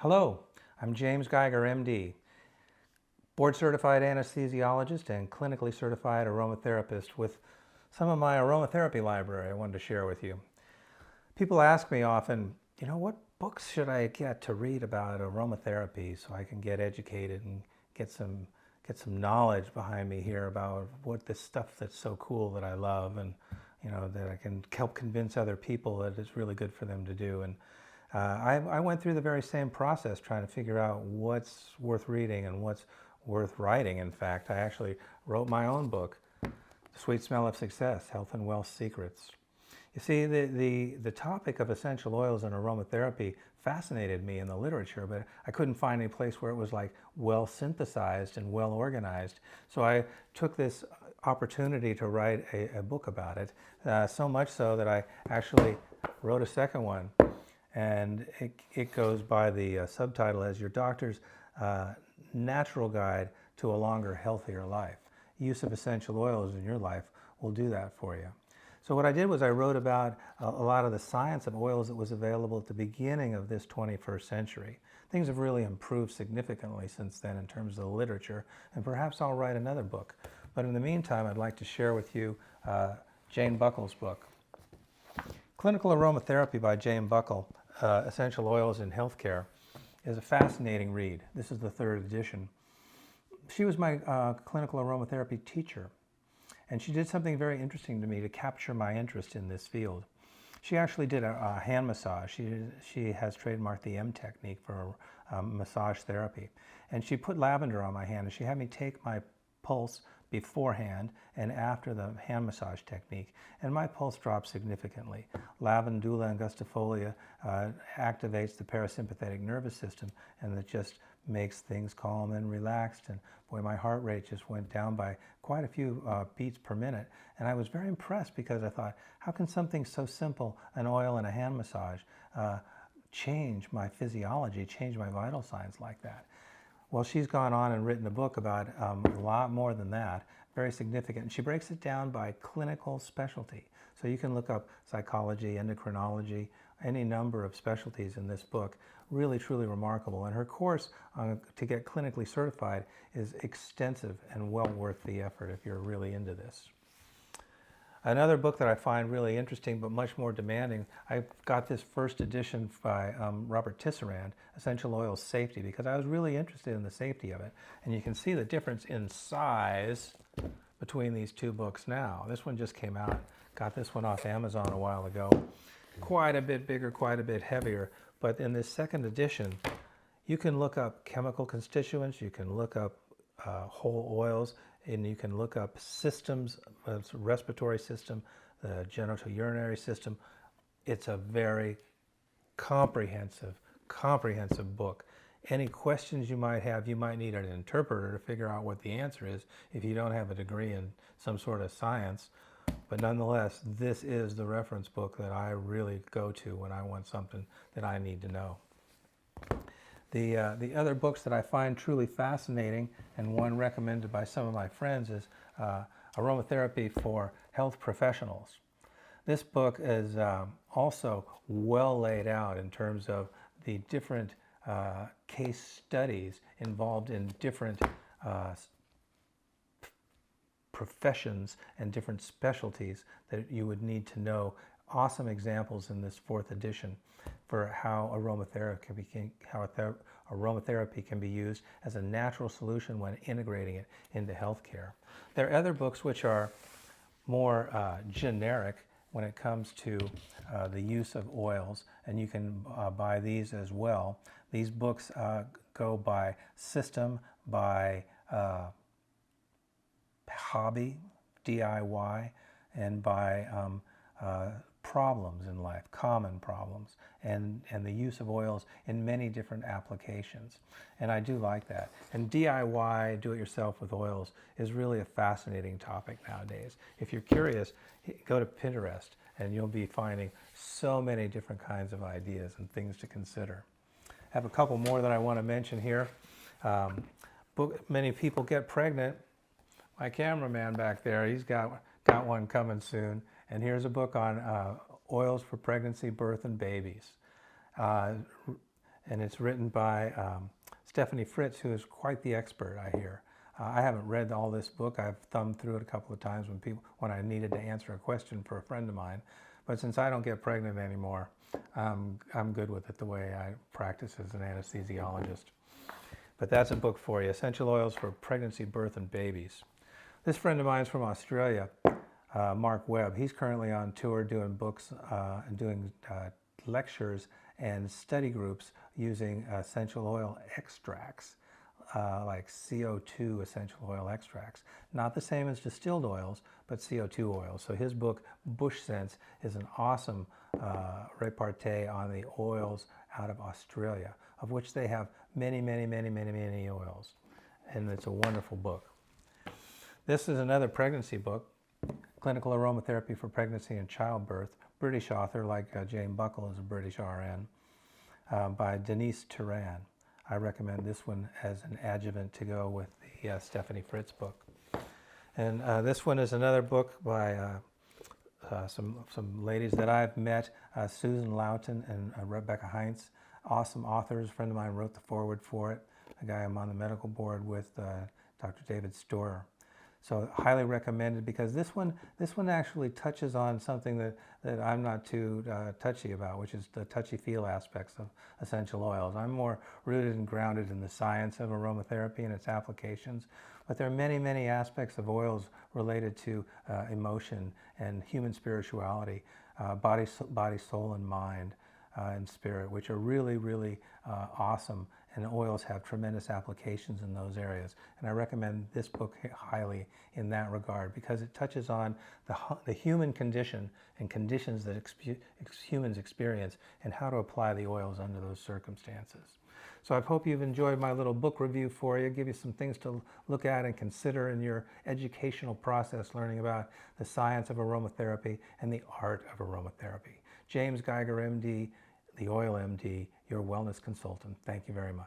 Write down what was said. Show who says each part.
Speaker 1: Hello, I'm James Geiger, MD, board-certified anesthesiologist and clinically certified aromatherapist with some of my aromatherapy library I wanted to share with you. People ask me often, what books should I get to read about aromatherapy so I can get educated and get some knowledge behind me here about what this stuff that's so cool that I love and that I can help convince other people that it's really good for them to do. And I went through the very same process trying to figure out what's worth reading and what's worth writing. In fact, I actually wrote my own book, The Sweet Smell of Success, Health and Wealth Secrets. You see, the topic of essential oils and aromatherapy fascinated me in the literature, but I couldn't find any place where it was like well synthesized and well organized. So I took this opportunity to write a book about it, so much so that I actually wrote a second one. And it goes by the subtitle as Your Doctor's Natural Guide to a Longer, Healthier Life. Use of essential oils in your life will do that for you. So what I did was I wrote about a lot of the science of oils that was available at the beginning of this 21st century. Things have really improved significantly since then in terms of the literature, and perhaps I'll write another book. But in the meantime, I'd like to share with you Jane Buckle's book. Clinical Aromatherapy by Jane Buckle, Essential Oils in Healthcare, is a fascinating read. This is the third edition. She was my clinical aromatherapy teacher, and she did something very interesting to me to capture my interest in this field. She actually did a hand massage. She has trademarked the M technique for massage therapy. And she put lavender on my hand, and she had me take my pulse beforehand and after the hand massage technique, and my pulse dropped significantly. Lavandula angustifolia activates the parasympathetic nervous system, and it just makes things calm and relaxed. And boy, my heart rate just went down by quite a few beats per minute. And I was very impressed because I thought, how can something so simple, an oil and a hand massage, change my physiology, change my vital signs like that? Well, she's gone on and written a book about a lot more than that, very significant. And she breaks it down by clinical specialty. So you can look up psychology, endocrinology, any number of specialties in this book. Really, truly remarkable. And her course to get clinically certified is extensive and well worth the effort if you're really into this. Another book that I find really interesting but much more demanding, I got this first edition by Robert Tisserand, Essential Oils Safety, because I was really interested in the safety of it. And you can see the difference in size between these two books now. This one just came out, got this one off Amazon a while ago. Quite a bit bigger, quite a bit heavier. But in this second edition, you can look up chemical constituents, you can look up whole oils, and you can look up systems, respiratory system, the genitourinary system. It's a very comprehensive book. Any questions you might have, you might need an interpreter to figure out what the answer is if you don't have a degree in some sort of science. But nonetheless, this is the reference book that I really go to when I want something that I need to know. The other books that I find truly fascinating, and one recommended by some of my friends, is Aromatherapy for Health Professionals. This book is also well laid out in terms of the different case studies involved in different professions and different specialties that you would need to know. Awesome examples in this fourth edition for how aromatherapy can be used as a natural solution when integrating it into healthcare. There are other books which are more generic when it comes to the use of oils, and you can buy these as well. These books go by system, by hobby, DIY, and by problems in life, common problems, and the use of oils in many different applications. And I do like that. And DIY, do-it-yourself with oils, is really a fascinating topic nowadays. If you're curious, go to Pinterest and you'll be finding so many different kinds of ideas and things to consider. I have a couple more that I want to mention here. Many people get pregnant. My cameraman back there, he's got one coming soon. And here's a book on oils for pregnancy, birth, and babies. and it's written by Stephanie Fritz, who is quite the expert, I hear. I haven't read all this book. I've thumbed through it a couple of times when I needed to answer a question for a friend of mine. But since I don't get pregnant anymore, I'm good with it the way I practice as an anesthesiologist. But that's a book for you, Essential Oils for Pregnancy, Birth, and Babies. This friend of mine is from Australia, Mark Webb. He's currently on tour doing books and doing lectures and study groups using essential oil extracts, like CO2 essential oil extracts. Not the same as distilled oils, but CO2 oils. So his book, Bush Sense, is an awesome repartee on the oils out of Australia, of which they have many, many, many, many, many oils. And it's a wonderful book. This is another pregnancy book, Clinical Aromatherapy for Pregnancy and Childbirth, British author, like Jane Buckle is a British RN, by Denise Turan. I recommend this one as an adjuvant to go with the Stephanie Fritz book. And this one is another book by some ladies that I've met, Susan Loughton and Rebecca Heinz, awesome authors. A friend of mine wrote the foreword for it, a guy I'm on the medical board with, Dr. David Storer. So highly recommended, because this one actually touches on something that I'm not too touchy about, which is the touchy-feel aspects of essential oils. I'm more rooted and grounded in the science of aromatherapy and its applications, but there are many, many aspects of oils related to emotion and human spirituality, body, soul, and mind, and spirit, which are really, really awesome. And oils have tremendous applications in those areas. And I recommend this book highly in that regard, because it touches on the human condition and conditions that humans experience, and how to apply the oils under those circumstances. So I hope you've enjoyed my little book review for you, give you some things to look at and consider in your educational process, learning about the science of aromatherapy and the art of aromatherapy. James Geiger, MD, the Oil MD, your wellness consultant. Thank you very much.